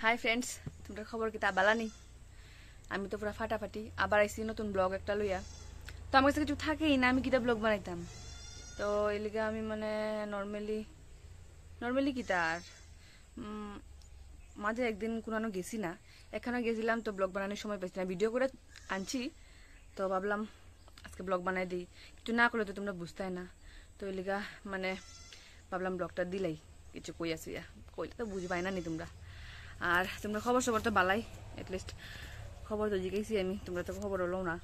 Hi friends, তোমরা খবর কি তা বালানি? আমি তো পুরা ফাটাফাটি আবার আইসি নতুন ব্লগ একটা লইয়া। তো আমার কাছে কিছু থাকেই না, আমি কিতা ব্লগ বানাইতাম। তো এই লিগে আমি মানে নর্মালি কিতা আর মাঝে একদিন কোনো গেছি না, এখানে গেছিলাম তো ব্লগ বানানোর সময় পেয়েছি না, ভিডিও করে আনছি। তো ভাবলাম আজকে ব্লগ বানাই দিই, কিছু না করলে তো তোমরা বুঝতেই না। তো এই লিগা মানে ভাবলাম ব্লগটা দিলাই কিছু কই আসি, কইলে তো বুঝবাই না নি তোমরা। আর তোমরা খবর সবর তো বালাই, এটলিস্ট খবর তো জিজ্ঞাসি আমি, তোমরা তো খবর হলো না।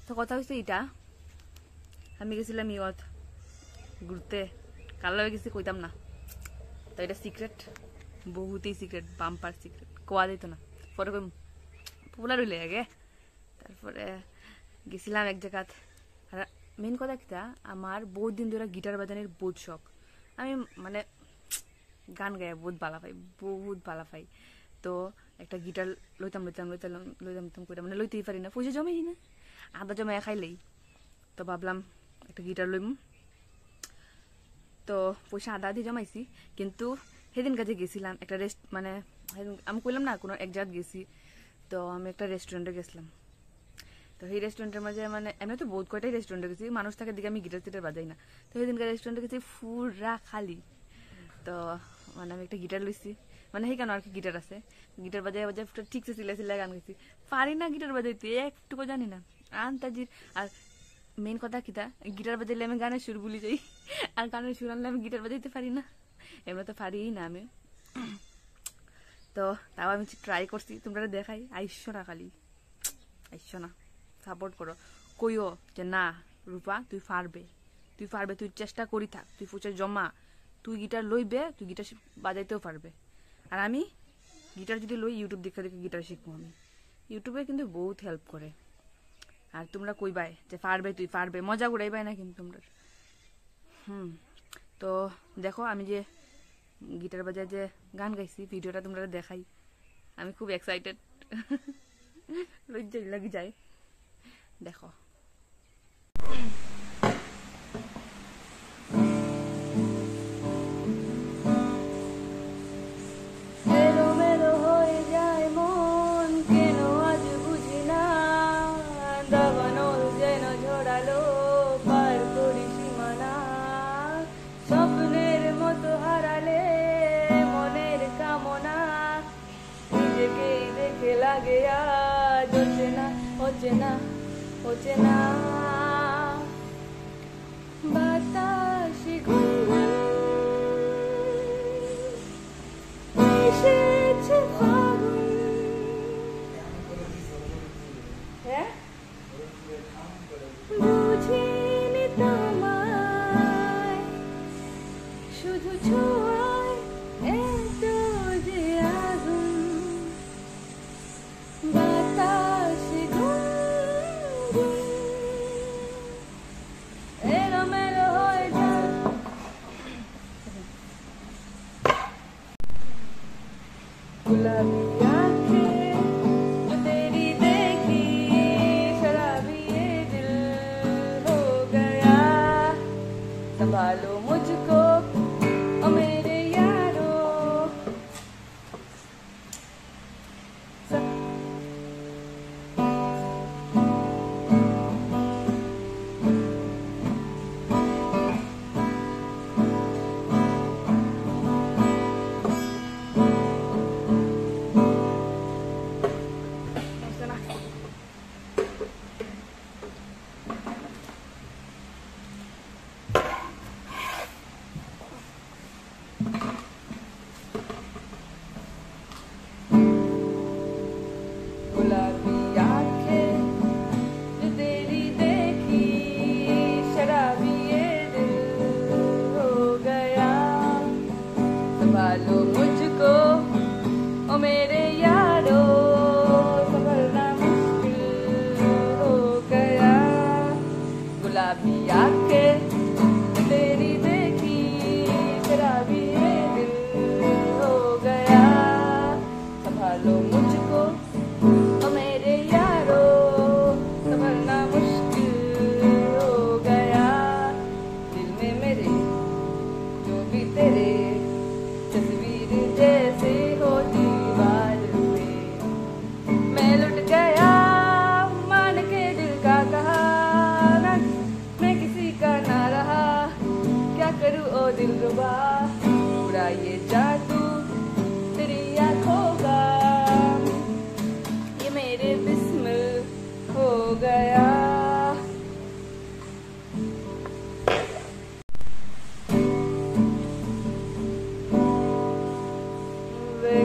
তো কথা হচ্ছে এটা, আমি গেছিলাম ইয়ত ঘুরতে, কার লগে গেছি কইতাম না। তো এটা সিক্রেট, বহুতই সিক্রেট, বাম্পার সিক্রেট, কোয়া দিত না, পরে কই পপুলার হইলে আগে। তারপরে গেছিলাম এক জায়গাত। আর মেন কথা কিটা, আমার বহুত দিন ধরে গিটার বাজানোর বহুত শখ। আমি মানে গান গায়ে বহুত ভালা পাই। তো একটা গিটার লইতাম করে মানে লইতেই পারি না, পয়সা জমাই না, আদা জমাই খাইলেই। তো ভাবলাম একটা গিটার লইম। তো পয়সা আদা দিয়ে জমাইছি, কিন্তু সেদিন কাজে গেছিলাম একটা মানে আমি কইলাম না কোনো এক জায়গায় গেছি। তো আমি একটা রেস্টুরেন্টে গেছিলাম। তো সেই রেস্টুরেন্টের মাঝে মানে এমনি তো বহুত কয়টাই রেস্টুরেন্টে গেছি, মানুষ থাকে দিকে আমি গিটার টিটার বাজাই না। তো সেদিনকার রেস্টুরেন্টে গেছি পুরা খালি। তো মানে আমি একটা গিটার লইছি, মানে সেই কেন আর কি গিটার আছে, গিটার বাজাই ঠিকছে সিলাই গান গেছি। পারি না গিটার বাজাইতে, একটুকু জানি না আন্তাজির। আর মেন কথা কিতা, গিটার বাজাইলে আমি গানের সুর ভুলে যাই, আর গানের সুর আনলে আমি গিটার বাজাইতে পারি না, এমনি তো পারি না আমি। তো তাও আমি ট্রাই করছি, তোমরা দেখাই, আইসো না খালি, আইসো না, সাপোর্ট করো, কইও যে না রূপা তুই পারবে, তুই চেষ্টা করি থাক, তুই ফুচে জমা, তুই গিটার লইবে, তুই গিটার বাজাইতেও পারবে। আর আমি গিটার যদি লই, ইউটিউব দেখে দেখে গিটার শিখবো আমি। ইউটিউবে কিন্তু বহুত হেল্প করে। আর তোমরা কইবাই যে তুই পারবে, মজা উড়াইবাই না কিন্তু তোমরা। তো দেখো আমি যে গিটার বাজায় যে গান গাইছি, ভিডিওটা তোমরা দেখাই, আমি খুব এক্সাইটেড, লজ্জাই লাগি যায়। দেখো অচেনা বাতাসে গুনগুন এসেছে ফাগুন। হ্যাঁ বুঝিনি তোমায়, শুধু ছোঁয়ায় এত যে আগুন। বাতাসে গুনগুন এলোমেলো হয়ে যায়, গুলাবি आँखें जो तेरी देखी, शराबी ये दिल हो गया। संभालो मुझको ओ मेरे यारो, गुलाबी आँखें जो तेरी देखी, शराबी ये दिल हो गया। संभालो मुझको ओ मेरे यारो, संभलना मुश्किल हो गया। गुलाबी आँखें जो तेरी देखी, शराबी ये दिल हो गया। संभालो मुझको मेरे यारो, संभलना मुश्किल हो गया। दिल में मेरे जो भी तेरे तस्वीर जैसे होती তো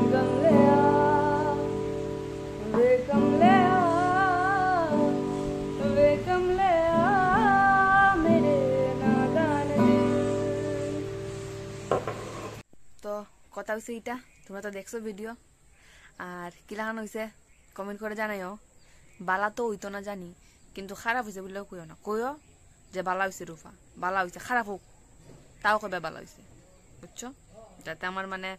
কথা হয়েছে এটা, তোমরা তো দেখছো ভিডিও, আর কিলাহান হয়েছে কমেন্ট করে জানাইও। বালা তো হইতো না জানি, কিন্তু খারাপ হয়েছে বললেও কইও না, কইও যে বালা হয়েছে রূপা, বালা হয়েছে, খারাপ হোক তাও কবে বালা হয়েছে, বুঝছো? যাতে আমার মানে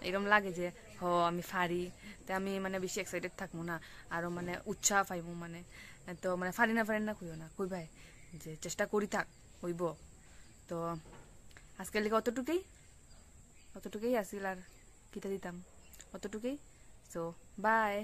এরকম লাগে যে হ আমি ফারি, তো আমি মানে বেশি এক্সাইটেড থাকবো না, আরো মানে উৎসাহ পাইবো, মানে তো মানে ফারি না কইও না, কই ভাই যে চেষ্টা করি থাক হইব। তো আজকের লিগে অতটুকুই আসিল, আর কিতা দিতাম অতটুকুই। So by.